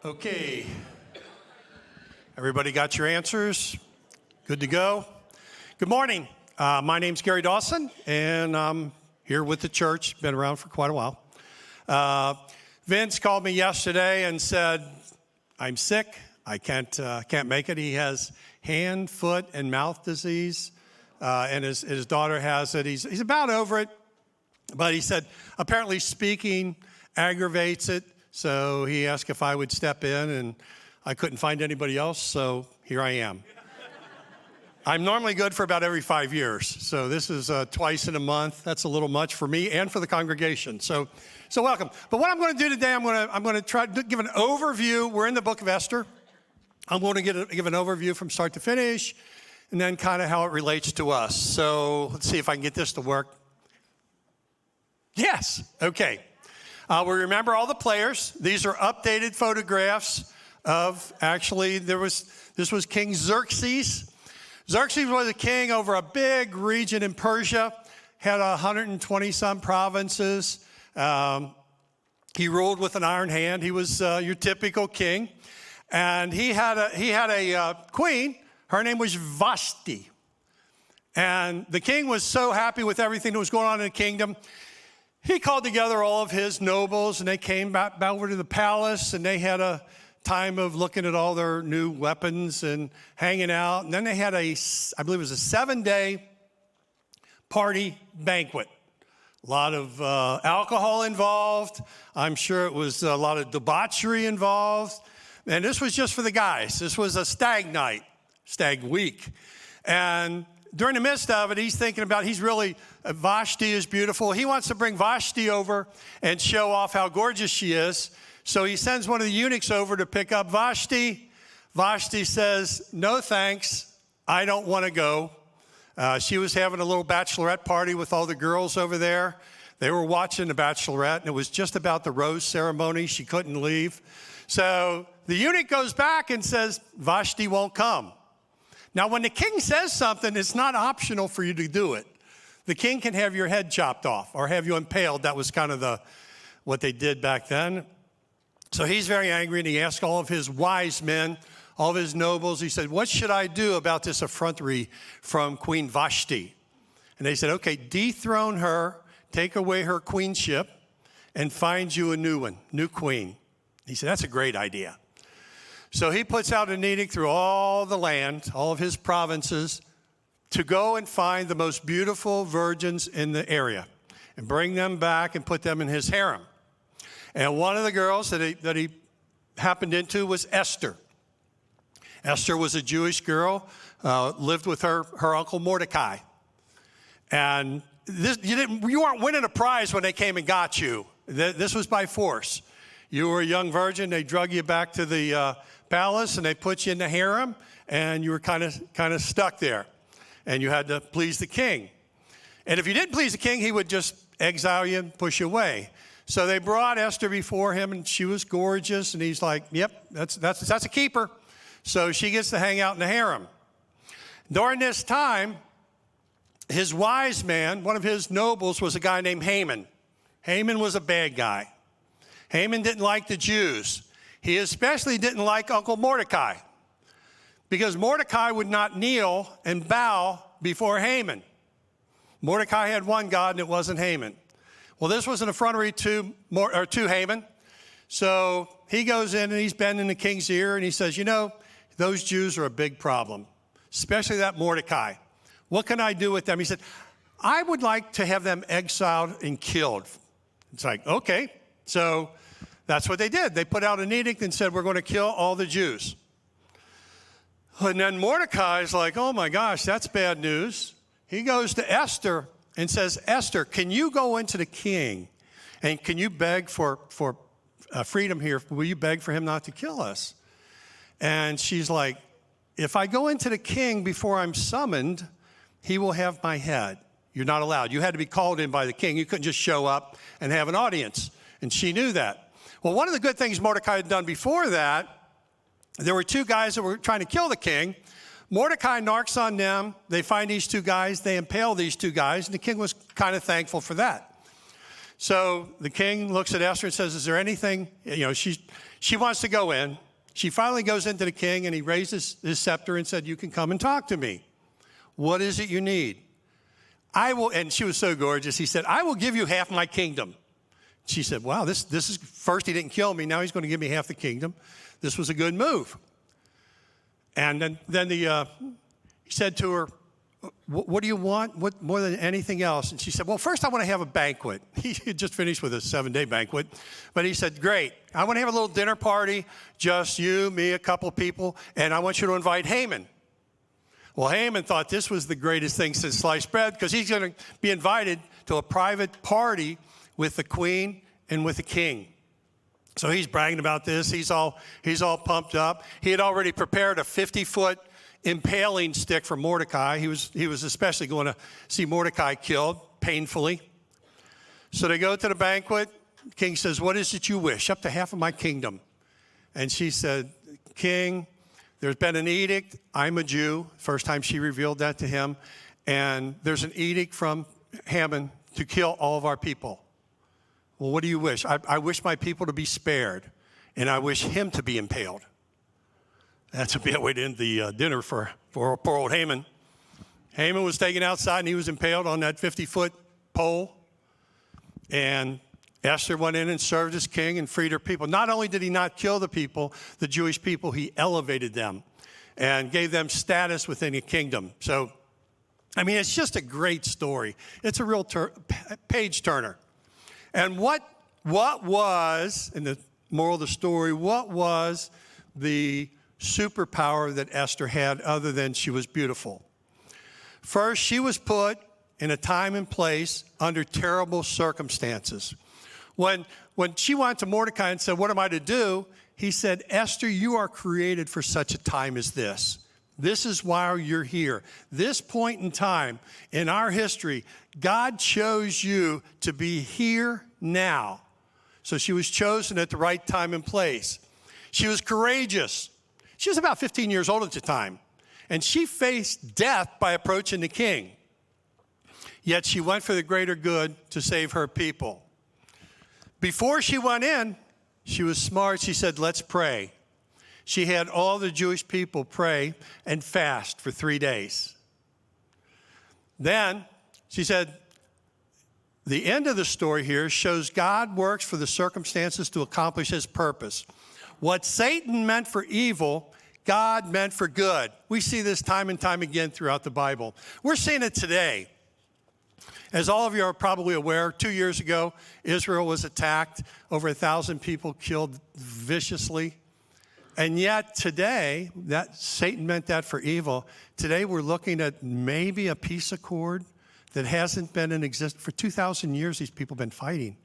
Okay. Everybody got your answers? Good to go? Good morning. My name's Gary Dawson, and I'm here with the church. Been around for quite a while. Vince called me yesterday and said, I'm sick. I can't make it. He has hand, foot, and mouth disease, and his daughter has it. He's about over it, but he said apparently speaking aggravates it. So he asked if I would step in, and I couldn't find anybody else, so here I am. I'm normally good for about every 5 years, so this is twice in a month. That's a little much for me and for the congregation, so welcome. But what I'm going to do today, I'm going to try to give an overview. We're in the book of Esther. I'm going to give an overview from start to finish, and then kind of how it relates to us. So let's see if I can get this to work. Yes, okay. We remember all the players. These are updated photographs of, actually, this was King Xerxes. Xerxes was a king over a big region in Persia, had 120-some provinces. He ruled with an iron hand. He was your typical king. And he had a queen. Her name was Vashti. And the king was so happy with everything that was going on in the kingdom, he called together all of his nobles, and they came back over to the palace, and they had a time of looking at all their new weapons and hanging out. And then they had I believe it was a 7-day party banquet. A lot of alcohol involved. I'm sure it was a lot of debauchery involved. And this was just for the guys. This was a stag night, stag week. And during the midst of it, Vashti is beautiful. He wants to bring Vashti over and show off how gorgeous she is. So he sends one of the eunuchs over to pick up Vashti. Vashti says, no thanks, I don't want to go. She was having a little bachelorette party with all the girls over there. They were watching the bachelorette, and it was just about the rose ceremony. She couldn't leave. So the eunuch goes back and says, Vashti won't come. Now, when the king says something, it's not optional for you to do it. The king can have your head chopped off or have you impaled. That was kind of what they did back then. So he's very angry, and he asked all of his wise men, all of his nobles, he said, what should I do about this effrontery from Queen Vashti? And they said, okay, dethrone her, take away her queenship, and find you a new queen. He said, that's a great idea. So he puts out an edict through all the land, all of his provinces, to go and find the most beautiful virgins in the area and bring them back and put them in his harem. And one of the girls that he happened into was Esther. Esther was a Jewish girl, lived with her uncle Mordecai. And you weren't winning a prize when they came and got you. This was by force. You were a young virgin. They drug you back to the palace, and they put you in the harem, and you were kind of stuck there. And you had to please the king. And if you didn't please the king, he would just exile you and push you away. So they brought Esther before him, and she was gorgeous, and he's like, yep, that's a keeper. So she gets to hang out in the harem. During this time, his wise man, one of his nobles, was a guy named Haman. Haman was a bad guy. Haman didn't like the Jews. He especially didn't like Uncle Mordecai, because Mordecai would not kneel and bow before Haman. Mordecai had one God, and it wasn't Haman. Well, this was an effrontery to Haman. So he goes in, and he's bending the king's ear, and he says, those Jews are a big problem, especially that Mordecai. What can I do with them? He said, I would like to have them exiled and killed. It's like, okay. So that's what they did. They put out an edict and said, we're going to kill all the Jews. And then Mordecai's like, oh my gosh, that's bad news. He goes to Esther and says, Esther, can you go into the king and can you beg for freedom here? Will you beg for him not to kill us? And she's like, if I go into the king before I'm summoned, he will have my head. You're not allowed. You had to be called in by the king. You couldn't just show up and have an audience. And she knew that. Well, one of the good things Mordecai had done before that, there were two guys that were trying to kill the king. Mordecai narks on them. They find these two guys. They impale these two guys. And the king was kind of thankful for that. So the king looks at Esther and says, is there anything, she wants to go in. She finally goes into the king, and he raises his scepter and said, you can come and talk to me. What is it you need? I will, and she was so gorgeous. He said, I will give you half my kingdom. She said, wow, this is, first he didn't kill me. Now he's going to give me half the kingdom. This was a good move. And then he said to her, what do you want? What more than anything else? And she said, well, first I want to have a banquet. He had just finished with a 7-day banquet. But he said, great. I want to have a little dinner party, just you, me, a couple of people, and I want you to invite Haman. Well, Haman thought this was the greatest thing since sliced bread, because he's going to be invited to a private party with the queen and with the king. So he's bragging about this. He's all pumped up. He had already prepared a 50-foot impaling stick for Mordecai. He was especially going to see Mordecai killed painfully. So they go to the banquet. The king says, what is it you wish? Up to half of my kingdom. And she said, King, there's been an edict. I'm a Jew. First time she revealed that to him. And there's an edict from Haman to kill all of our people. Well, what do you wish? I wish my people to be spared, and I wish him to be impaled. That's a bad way to end the dinner for poor old Haman. Haman was taken outside, and he was impaled on that 50-foot pole. And Esther went in and served as king and freed her people. Not only did he not kill the people, the Jewish people, he elevated them and gave them status within the kingdom. So, I mean, it's just a great story. It's a real page turner. And what was, in the moral of the story, what was the superpower that Esther had other than she was beautiful? First, she was put in a time and place under terrible circumstances. When she went to Mordecai and said, what am I to do? He said, Esther, you are created for such a time as this. This is why you're here. This point in time in our history, God chose you to be here now. So she was chosen at the right time and place. She was courageous. She was about 15 years old at the time, and she faced death by approaching the king. Yet she went for the greater good to save her people. Before she went in, she was smart. She said, let's pray. She had all the Jewish people pray and fast for 3 days. Then she said, the end of the story here shows God works for the circumstances to accomplish his purpose. What Satan meant for evil, God meant for good. We see this time and time again throughout the Bible. We're seeing it today. As all of you are probably aware, 2 years ago, Israel was attacked. Over 1,000 people killed viciously. And yet today, that Satan meant that for evil. Today we're looking at maybe a peace accord that hasn't been in existence. For 2,000 years, these people have been fighting.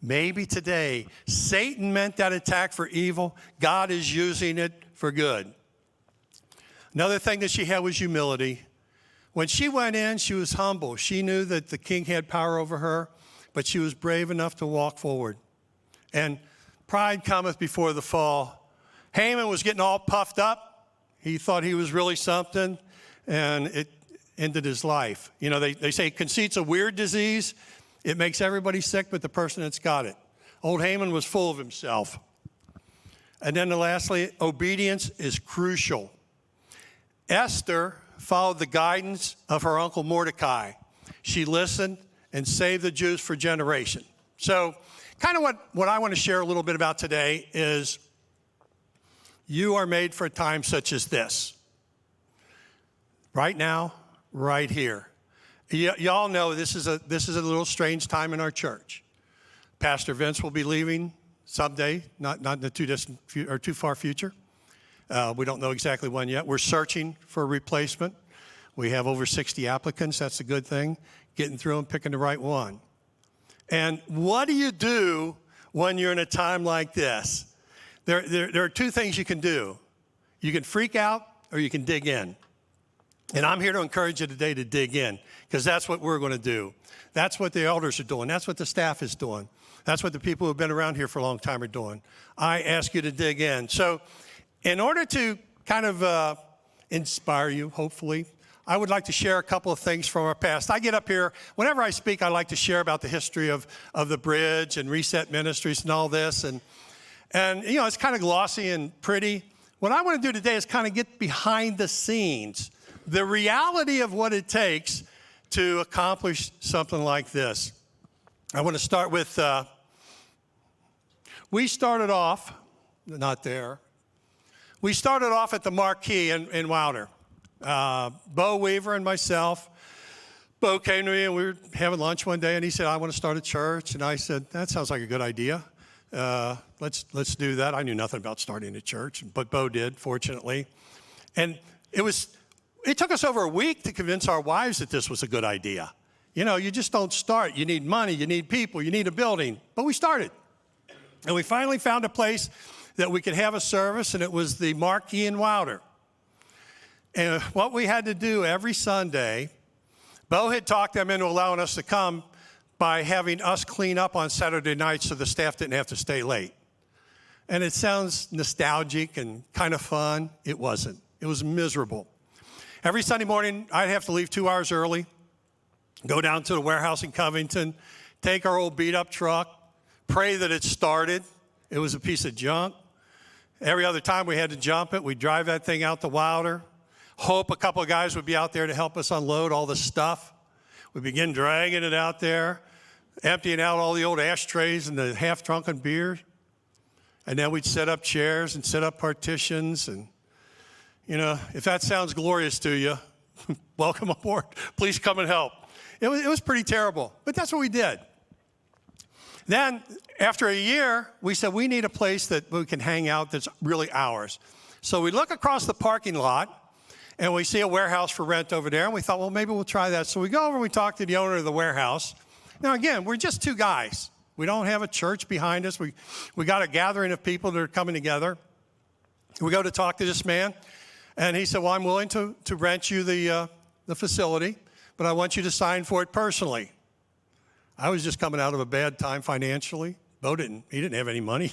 Maybe today, Satan meant that attack for evil. God is using it for good. Another thing that she had was humility. When she went in, she was humble. She knew that the king had power over her, but she was brave enough to walk forward. And pride cometh before the fall. Haman was getting all puffed up. He thought he was really something, and it ended his life. You know, they say conceit's a weird disease. It makes everybody sick but the person that's got it. Old Haman was full of himself. And then lastly, obedience is crucial. Esther followed the guidance of her uncle Mordecai. She listened and saved the Jews for generations. So kind of what I want to share a little bit about today is you are made for a time such as this. Right now, right here. Y'all know this is a little strange time in our church. Pastor Vince will be leaving someday, not in the too far future. We don't know exactly when yet. We're searching for a replacement. We have over 60 applicants. That's a good thing. Getting through and picking the right one. And what do you do when you're in a time like this? There are two things you can do. You can freak out or you can dig in. And I'm here to encourage you today to dig in, because that's what we're going to do. That's what the elders are doing. That's what the staff is doing. That's what the people who have been around here for a long time are doing. I ask you to dig in. So in order to kind of inspire you, hopefully, I would like to share a couple of things from our past. I get up here, whenever I speak, I like to share about the history of the bridge and Reset Ministries and all this. And you know, it's kind of glossy and pretty. What I want to do today is kind of get behind the scenes, the reality of what it takes to accomplish something like this. I want to start with, we started off, not there, we started off at the Marquee in Wilder. Bo Weaver and myself. Bo came to me and we were having lunch one day and he said, I want to start a church. And I said, that sounds like a good idea. Let's do that. I knew nothing about starting a church, but Bo did, fortunately. And it took us over a week to convince our wives that this was a good idea. You know, you just don't start. You need money, you need people, you need a building. But we started. And we finally found a place that we could have a service, and it was the Marquee in Wilder. And what we had to do every Sunday, Bo had talked them into allowing us to come by having us clean up on Saturday nights so the staff didn't have to stay late. And it sounds nostalgic and kind of fun. It wasn't. It was miserable. Every Sunday morning, I'd have to leave 2 hours early, go down to the warehouse in Covington, take our old beat-up truck, pray that it started. It was a piece of junk. Every other time we had to jump it, we'd drive that thing out to Wilder. Hope a couple of guys would be out there to help us unload all the stuff. We begin dragging it out there, emptying out all the old ashtrays and the half-drunken beer. And then we'd set up chairs and set up partitions. And, you know, if that sounds glorious to you, welcome aboard. Please come and help. It was pretty terrible, but that's what we did. Then, after a year, we said we need a place that we can hang out that's really ours. So we look across the parking lot, and we see a warehouse for rent over there, and we thought, well, maybe we'll try that. So we go over and we talk to the owner of the warehouse. Now, again, we're just two guys. We don't have a church behind us. We got a gathering of people that are coming together. We go to talk to this man, and he said, well, I'm willing to rent you the facility, but I want you to sign for it personally. I was just coming out of a bad time financially. Bo didn't have any money.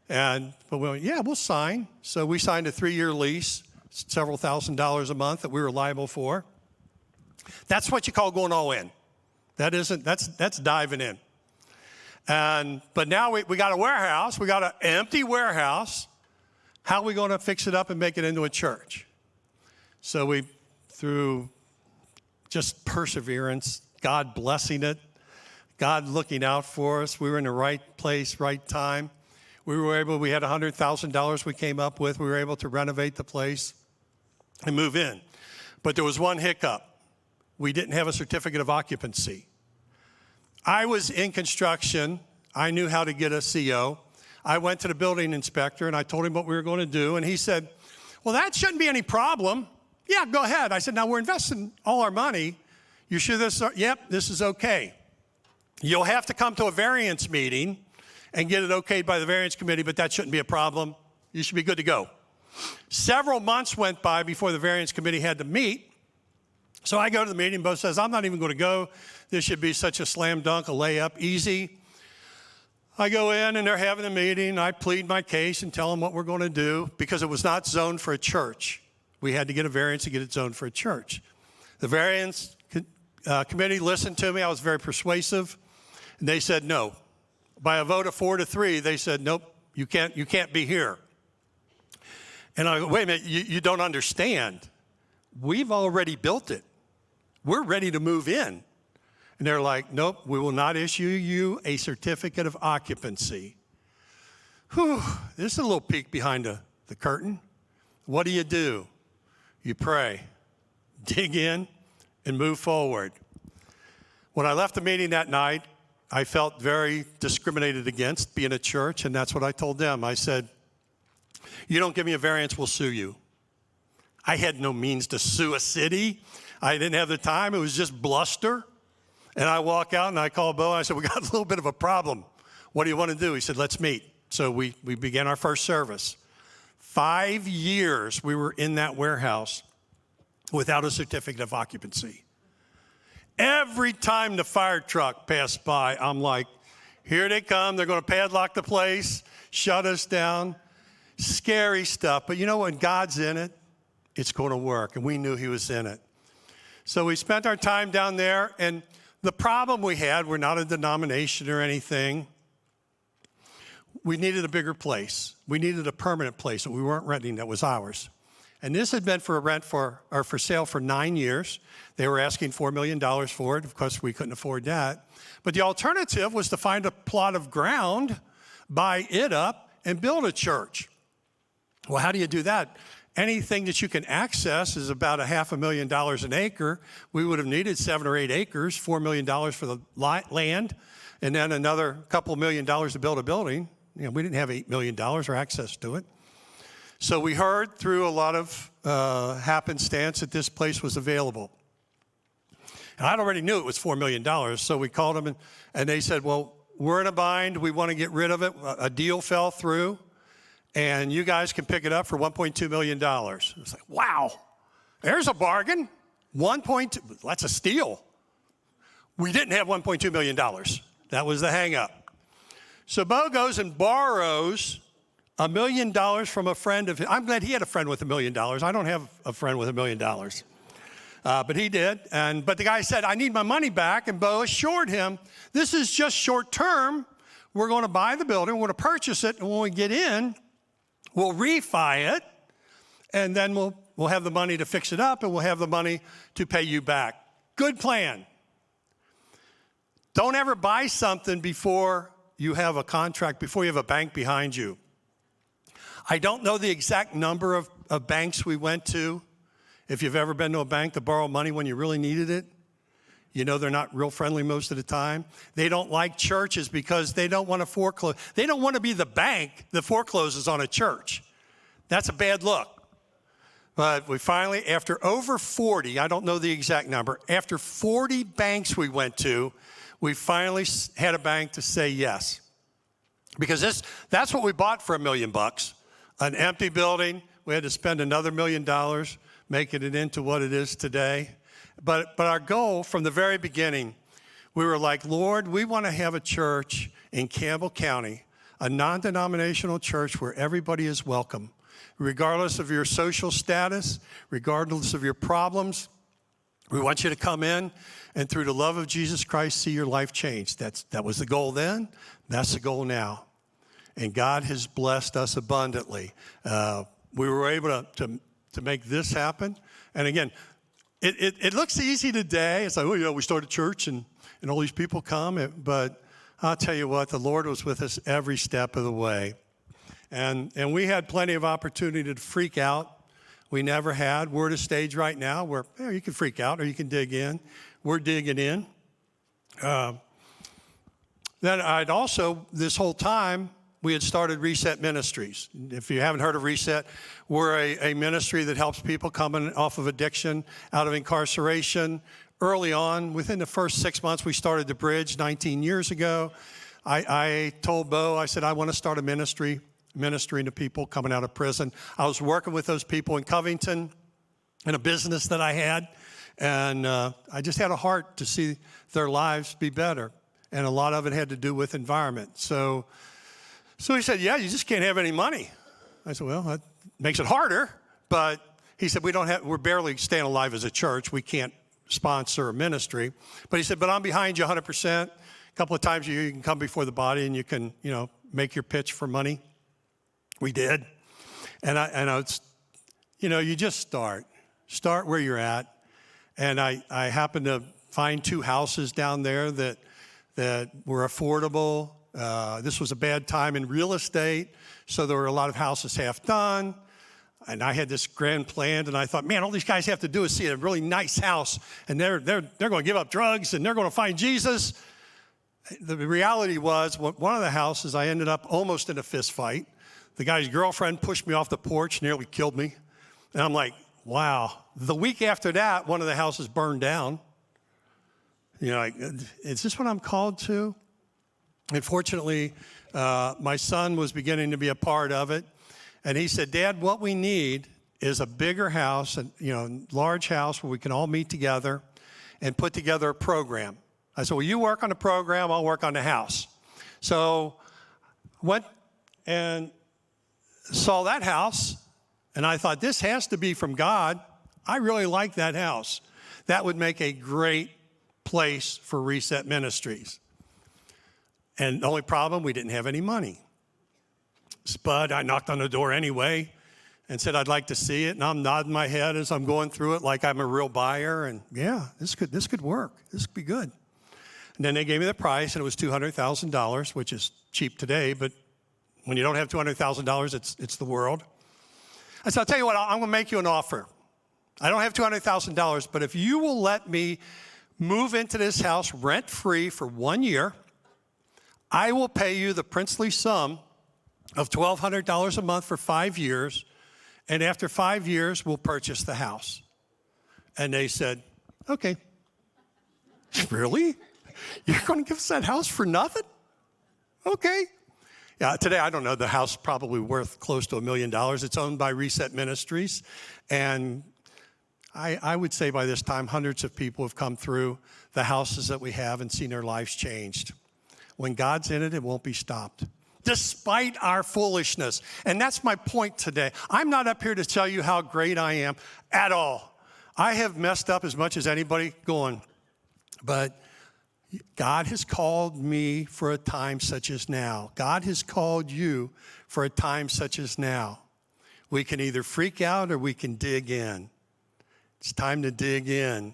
But we went, yeah, we'll sign. So we signed a 3-year lease, several $1,000s a month that we were liable for. That's what you call going all in. That's diving in. But now we got a warehouse. We got an empty warehouse. How are we going to fix it up and make it into a church? So through just perseverance, God blessing it, God looking out for us, we were in the right place, right time. We had $100,000 we came up with. We were able to renovate the place and move in. But there was one hiccup. We didn't have a certificate of occupancy. I was in construction. I knew how to get a CO. I went to the building inspector and I told him what we were going to do. And he said, well, that shouldn't be any problem. Yeah, go ahead. I said, now we're investing all our money. You sure this? Yep, this is okay. You'll have to come to a variance meeting and get it okayed by the variance committee, but that shouldn't be a problem. You should be good to go. Several months went by before the variance committee had to meet. So I go to the meeting, Bo says, I'm not even going to go. This should be such a slam dunk, a layup, easy. I go in and they're having a meeting. I plead my case and tell them what we're going to do because it was not zoned for a church. We had to get a variance to get it zoned for a church. The variance committee listened to me. I was very persuasive. And they said no. By a vote of 4-3, they said, nope, you can't be here. And I go, wait a minute, you don't understand. We've already built it. We're ready to move in. And they're like, nope, we will not issue you a certificate of occupancy. Whew, this is a little peek behind the curtain. What do? You pray, dig in, and move forward. When I left the meeting that night, I felt very discriminated against being a church, and that's what I told them. I said, you don't give me a variance, we'll sue you. I had no means to sue a city. I didn't have the time. It was just bluster. And I walk out and I call Bo. And I said, we got a little bit of a problem. What do you want to do? He said, let's meet. So we began our first service. 5 years we were in that warehouse without a certificate of occupancy. Every time the fire truck passed by, I'm like, here they come. They're going to padlock the place, shut us down. Scary stuff. But you know, when God's in it, it's going to work. And we knew he was in it. So we spent our time down there, and the problem we had, we're not a denomination or anything. We needed a bigger place. We needed a permanent place that we weren't renting that was ours. And this had been for sale for 9 years. They were asking $4 million for it. Of course, we couldn't afford that. But the alternative was to find a plot of ground, buy it up, and build a church. Well, how do you do that? Anything that you can access is about $500,000 an acre. We would have needed 7 or 8 acres, $4 million for the land, and then another couple $1 million to build a building. You know, we didn't have $8 million or access to it. So we heard through a lot of happenstance that this place was available. And I already knew it was $4 million, so we called them, and they said, well, we're in a bind. We want to get rid of it. A deal fell through, and you guys can pick it up for $1.2 million. It was like, wow, there's a bargain. 1.2, that's a steal. We didn't have $1.2 million. That was the hang up. So Bo goes and borrows $1 million from a friend of his. I'm glad he had a friend with $1 million. I don't have a friend with $1 million. But he did. But the guy said, I need my money back. And Bo assured him, this is just short term. We're going to buy the building. We're going to purchase it. And when we get in, we'll refi it. And then we'll have the money to fix it up. And we'll have the money to pay you back. Good plan. Don't ever buy something before you have a contract, before you have a bank behind you. I don't know the exact number of banks we went to. If you've ever been to a bank to borrow money when you really needed it, you know they're not real friendly most of the time. They don't like churches because they don't want to foreclose. They don't want to be the bank that forecloses on a church. That's a bad look. But we finally, after over 40, I don't know the exact number, after 40 banks we went to, we finally had a bank to say yes. Because that's what we bought for $1 million. An empty building. We had to spend another $1 million making it into what it is today. But our goal from the very beginning, we were like, Lord, we want to have a church in Campbell County, a non-denominational church where everybody is welcome, regardless of your social status, regardless of your problems. We want you to come in and through the love of Jesus Christ, see your life change. That was the goal then. That's the goal now. And God has blessed us abundantly. We were able to make this happen. And again, it looks easy today. It's like, oh, yeah, we started church and all these people come. But I'll tell you what, the Lord was with us every step of the way. And we had plenty of opportunity to freak out. We never had. We're at a stage right now where you can freak out or you can dig in. We're digging in. Then I'd also, this whole time, we had started Reset Ministries. If you haven't heard of Reset, we're a ministry that helps people coming off of addiction, out of incarceration. Early on, within the first 6 months, we started the Bridge 19 years ago. I told Bo, I said, I want to start a ministry, ministering to people coming out of prison. I was working with those people in Covington in a business that I had, and I just had a heart to see their lives be better. And a lot of it had to do with environment. So he said, yeah, you just can't have any money. I said, well, that makes it harder. But he said, we're barely staying alive as a church. We can't sponsor a ministry. But he said, but I'm behind you 100%. A couple of times you can come before the body and you can, make your pitch for money. We did. And you just start where you're at. And I happened to find 2 houses down there that were affordable. This was a bad time in real estate, so there were a lot of houses half done. And I had this grand plan, and I thought, man, all these guys have to do is see a really nice house, and they're going to give up drugs, and they're going to find Jesus. The reality was, one of the houses, I ended up almost in a fist fight. The guy's girlfriend pushed me off the porch, nearly killed me. And I'm like, wow. The week after that, one of the houses burned down. Is this what I'm called to? And fortunately, my son was beginning to be a part of it. And he said, Dad, what we need is a bigger house, large house where we can all meet together and put together a program. I said, well, you work on the program, I'll work on the house. So went and saw that house, and I thought, this has to be from God. I really like that house. that would make a great place for Reset Ministries. And the only problem, we didn't have any money. But I knocked on the door anyway and said, I'd like to see it. And I'm nodding my head as I'm going through it like I'm a real buyer. And yeah, this could work. This could be good. And then they gave me the price, and it was $200,000, which is cheap today. But when you don't have $200,000, it's the world. I said, I'll tell you what, I'm going to make you an offer. I don't have $200,000, but if you will let me move into this house rent-free for 1 year, I will pay you the princely sum of $1,200 a month for 5 years, and after 5 years, we'll purchase the house. And they said, okay. Really? You're going to give us that house for nothing? Okay. Yeah, today, I don't know, the house is probably worth close to $1 million. It's owned by Reset Ministries, and I would say by this time, hundreds of people have come through the houses that we have and seen their lives changed. When God's in it, it won't be stopped, despite our foolishness. And that's my point today. I'm not up here to tell you how great I am at all. I have messed up as much as anybody going, but God has called me for a time such as now. God has called you for a time such as now. We can either freak out or we can dig in. It's time to dig in.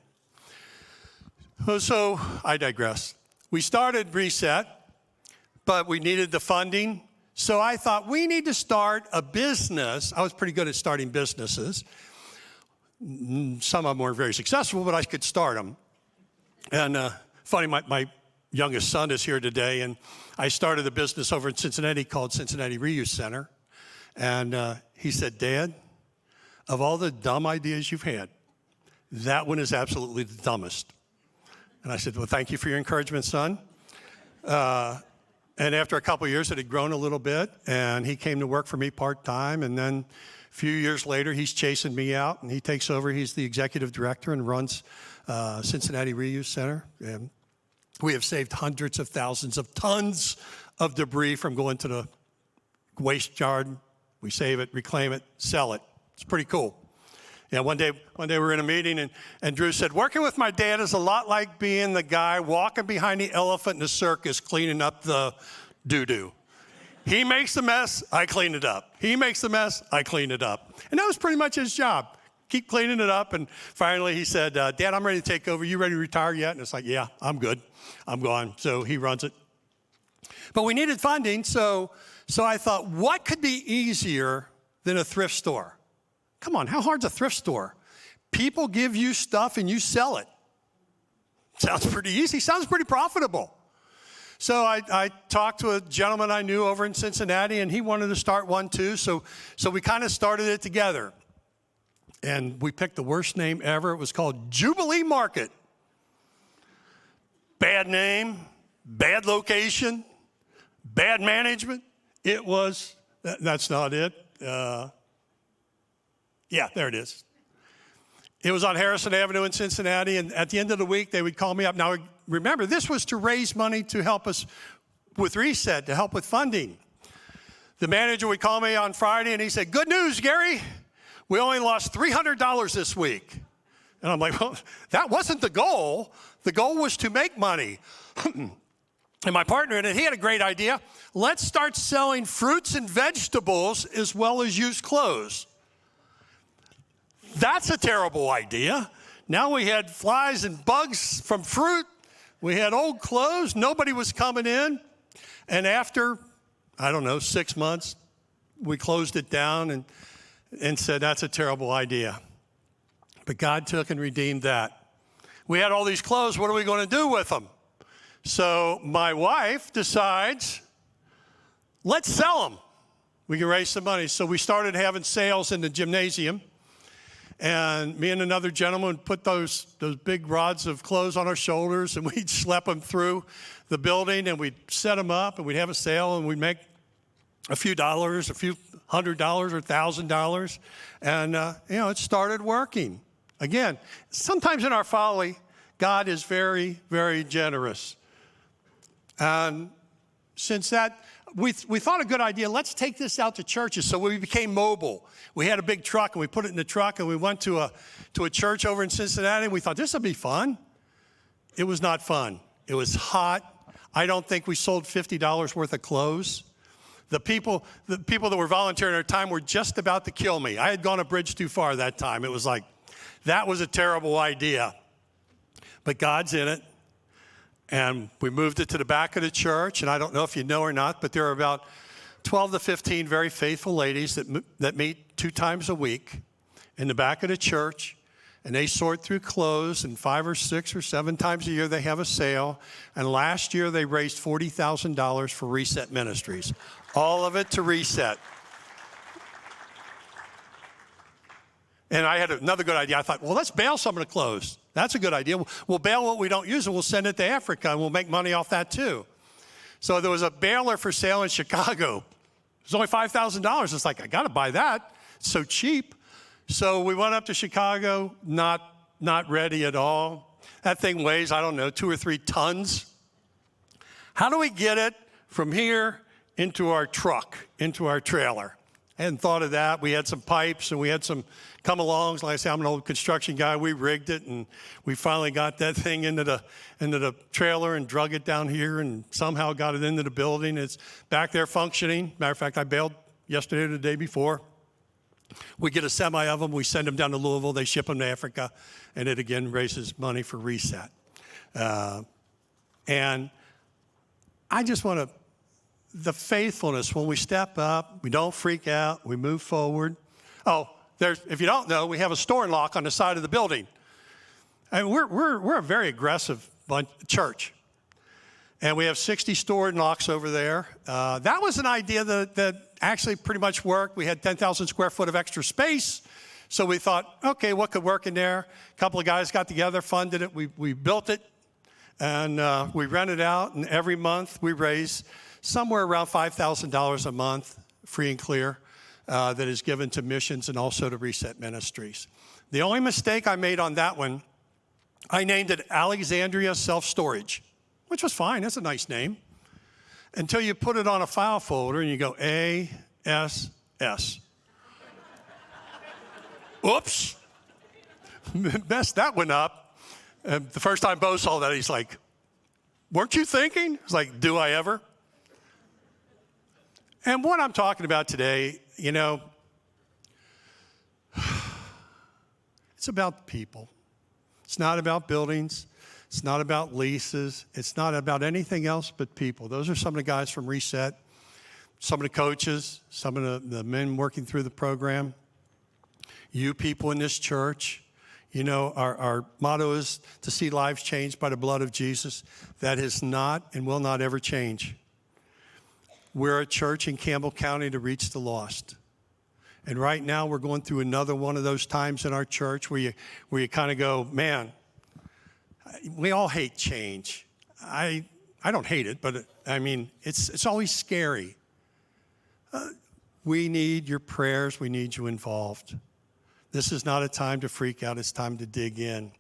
So I digress. We started Reset, but we needed the funding. So I thought we need to start a business. I was pretty good at starting businesses. Some of them weren't very successful, but I could start them. And funny, my youngest son is here today, and I started a business over in Cincinnati called Cincinnati Reuse Center. And he said, Dad, of all the dumb ideas you've had, that one is absolutely the dumbest. And I said, well, thank you for your encouragement, son. And after a couple of years, it had grown a little bit, and he came to work for me part-time. And then a few years later, he's chasing me out, and he takes over. He's the executive director and runs Cincinnati Reuse Center. And we have saved hundreds of thousands of tons of debris from going to the waste yard. We save it, reclaim it, sell it. It's pretty cool. Yeah, one day we were in a meeting, and Drew said, working with my dad is a lot like being the guy walking behind the elephant in the circus cleaning up the doo-doo. He makes the mess, I clean it up. He makes the mess, I clean it up. And that was pretty much his job. Keep cleaning it up. And finally he said, Dad, I'm ready to take over. You ready to retire yet? And it's like, yeah, I'm good. I'm gone. So he runs it. But we needed funding, so I thought, what could be easier than a thrift store? Come on, how hard's a thrift store? People give you stuff and you sell it. Sounds pretty easy, sounds pretty profitable. So I talked to a gentleman I knew over in Cincinnati, and he wanted to start one too, so we kind of started it together. And we picked the worst name ever. It was called Jubilee Market. Bad name, bad location, bad management. It was, that's not it. Yeah, there it is. It was on Harrison Avenue in Cincinnati, and at the end of the week, they would call me up. Now, remember, this was to raise money to help us with Reset, to help with funding. The manager would call me on Friday, and he said, good news, Gary. We only lost $300 this week. And I'm like, well, that wasn't the goal. The goal was to make money. And my partner in it, he had a great idea. Let's start selling fruits and vegetables as well as used clothes. That's a terrible idea. Now we had flies and bugs from fruit. We had old clothes. Nobody was coming in. And after, 6 months, we closed it down and said, that's a terrible idea. But God took and redeemed that. We had all these clothes. What are we going to do with them? So my wife decides, let's sell them. We can raise some money. So we started having sales in the gymnasium. And me and another gentleman would put those big rods of clothes on our shoulders, and we'd schlep them through the building, and we'd set them up, and we'd have a sale, and we'd make a few dollars, a few $100 or $1,000. And, it started working. Again, sometimes in our folly, God is very, very generous. And since that, we thought a good idea, let's take this out to churches. So we became mobile. We had a big truck, and we put it in the truck, and we went to a church over in Cincinnati, and we thought, this will be fun. It was not fun. It was hot. I don't think we sold $50 worth of clothes. The people that were volunteering at the time were just about to kill me. I had gone a bridge too far that time. It was like, that was a terrible idea. But God's in it. And we moved it to the back of the church. And I don't know if you know or not, but there are about 12 to 15 very faithful ladies that meet 2 times a week in the back of the church. And they sort through clothes, and 5 or 6 or 7 times a year they have a sale. And last year they raised $40,000 for Reset Ministries. All of it to Reset. And I had another good idea. I thought, well, let's bail some of the clothes. That's a good idea. We'll bail what we don't use, and we'll send it to Africa, and we'll make money off that too. So there was a baler for sale in Chicago. It was only $5,000. It's like, I got to buy that. It's so cheap. So we went up to Chicago, not ready at all. That thing weighs, I don't know, 2 or 3 tons. How do we get it from here into our truck, into our trailer? I hadn't thought of that. We had some pipes, and we had some come-alongs. Like I say, I'm an old construction guy. We rigged it, and we finally got that thing into the trailer and drug it down here and somehow got it into the building. It's back there functioning. Matter of fact, I bailed yesterday or the day before. We get a semi of them. We send them down to Louisville. They ship them to Africa, and it, again, raises money for Reset. And I just want to, the faithfulness, when we step up, we don't freak out, we move forward. Oh, if you don't know, we have a store lock on the side of the building. And we're a very aggressive church. And we have 60 store locks over there. That was an idea that actually pretty much worked. We had 10,000 square foot of extra space. So we thought, okay, what could work in there? A couple of guys got together, funded it. We built it, and we rented out. And every month we raise somewhere around $5,000 a month, free and clear, that is given to missions and also to Reset Ministries. The only mistake I made on that one, I named it Alexandria Self-Storage, which was fine. That's a nice name. Until you put it on a file folder and you go ASS. Oops. Messed that one up. And the first time Bo saw that, he's like, weren't you thinking? It's like, do I ever? And what I'm talking about today, you know, it's about people. It's not about buildings. It's not about leases. It's not about anything else but people. Those are some of the guys from Reset, some of the coaches, some of the men working through the program. You people in this church, you know, our motto is to see lives changed by the blood of Jesus. That is not and will not ever change. We're a church in Campbell County to reach the lost. And right now we're going through another one of those times in our church where you kind of go, man, we all hate change. I don't hate it, but I mean, it's always scary. We need your prayers. We need you involved. This is not a time to freak out. It's time to dig in.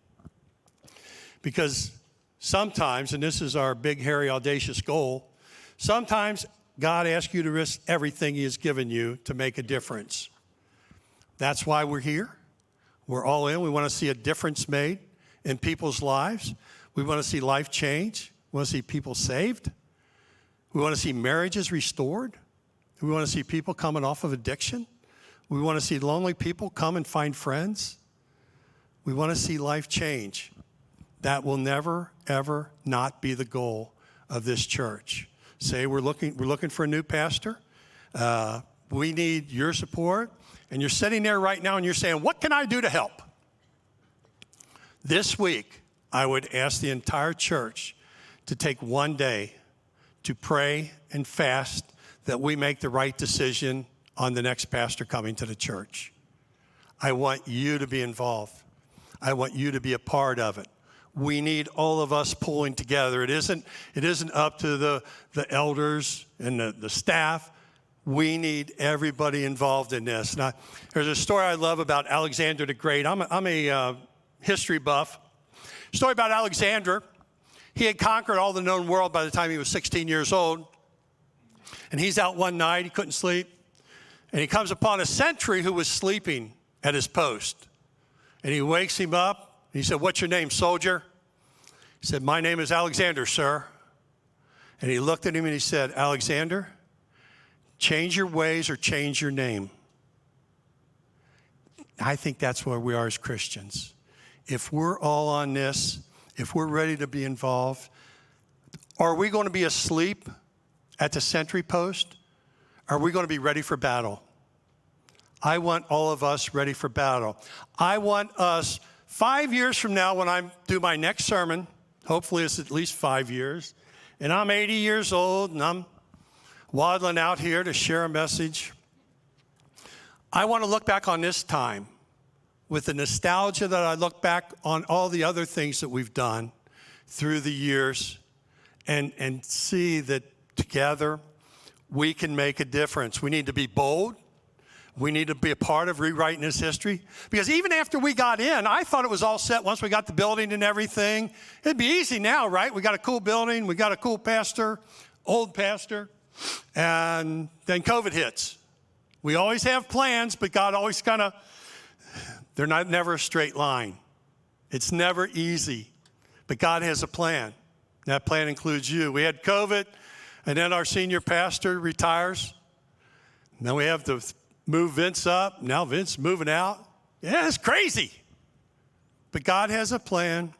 Because sometimes, and this is our big, hairy, audacious goal, sometimes God asks you to risk everything he has given you to make a difference. That's why we're here. We're all in. We want to see a difference made in people's lives. We want to see life change. We want to see people saved. We want to see marriages restored. We want to see people coming off of addiction. We want to see lonely people come and find friends. We want to see life change. That will never, ever not be the goal of this church. Say we're looking for a new pastor. We need your support. And you're sitting there right now and you're saying, what can I do to help? This week, I would ask the entire church to take one day to pray and fast that we make the right decision on the next pastor coming to the church. I want you to be involved. I want you to be a part of it. We need all of us pulling together. It isn't up to the elders and the staff. We need everybody involved in this. Now, there's a story I love about Alexander the Great. I'm a history buff. Story about Alexander. He had conquered all the known world by the time he was 16 years old. And he's out one night, he couldn't sleep. And he comes upon a sentry who was sleeping at his post. And he wakes him up. He said, "What's your name, soldier?" He said, "My name is Alexander, sir." And he looked at him and he said, "Alexander, change your ways or change your name." I think that's where we are as Christians. If we're all on this, if we're ready to be involved, are we going to be asleep at the sentry post? Are we going to be ready for battle? I want all of us ready for battle. I want us 5 years from now when I do my next sermon, hopefully it's at least 5 years, and I'm 80 years old and I'm waddling out here to share a message. I want to look back on this time with the nostalgia that I look back on all the other things that we've done through the years and see that together we can make a difference. We need to be bold. We need to be a part of rewriting this history. Because even after we got in, I thought it was all set once we got the building and everything. It'd be easy now, right? We got a cool building. We got a cool pastor, old pastor. And then COVID hits. We always have plans, but God always they're never a straight line. It's never easy. But God has a plan. That plan includes you. We had COVID, and then our senior pastor retires. And then we have to move Vince up. Now Vince moving out. Yeah, it's crazy. But God has a plan.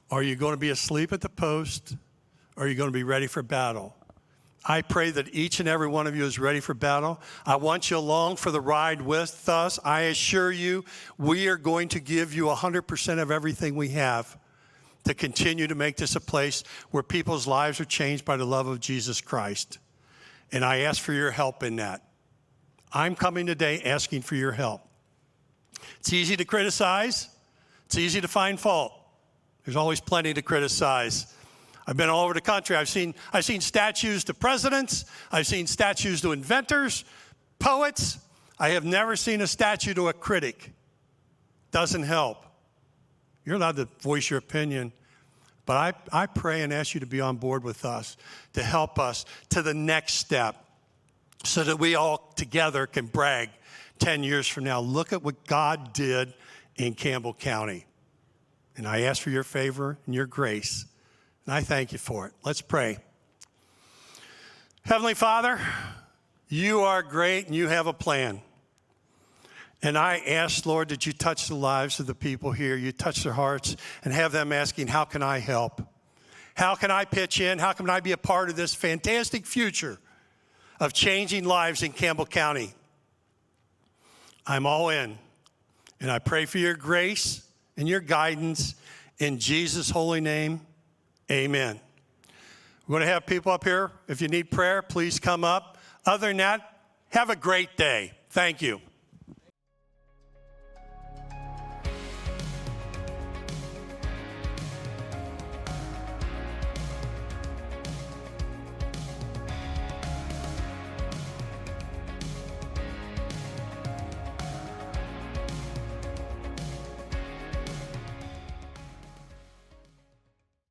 Are you going to be asleep at the post? Or are you going to be ready for battle? I pray that each and every one of you is ready for battle. I want you along for the ride with us. I assure you, we are going to give you 100% of everything we have to continue to make this a place where people's lives are changed by the love of Jesus Christ. And I ask for your help in that. I'm coming today asking for your help. It's easy to criticize. It's easy to find fault. There's always plenty to criticize. I've been all over the country. I've seen statues to presidents. I've seen statues to inventors, poets. I have never seen a statue to a critic. Doesn't help. You're allowed to voice your opinion. But I pray and ask you to be on board with us, to help us to the next step so that we all together can brag 10 years from now. Look at what God did in Campbell County. And I ask for your favor and your grace. And I thank you for it. Let's pray. Heavenly Father, you are great and you have a plan. And I ask, Lord, that you touch the lives of the people here. You touch their hearts and have them asking, how can I help? How can I pitch in? How can I be a part of this fantastic future of changing lives in Campbell County? I'm all in. And I pray for your grace and your guidance in Jesus' holy name. Amen. We're going to have people up here. If you need prayer, please come up. Other than that, have a great day. Thank you.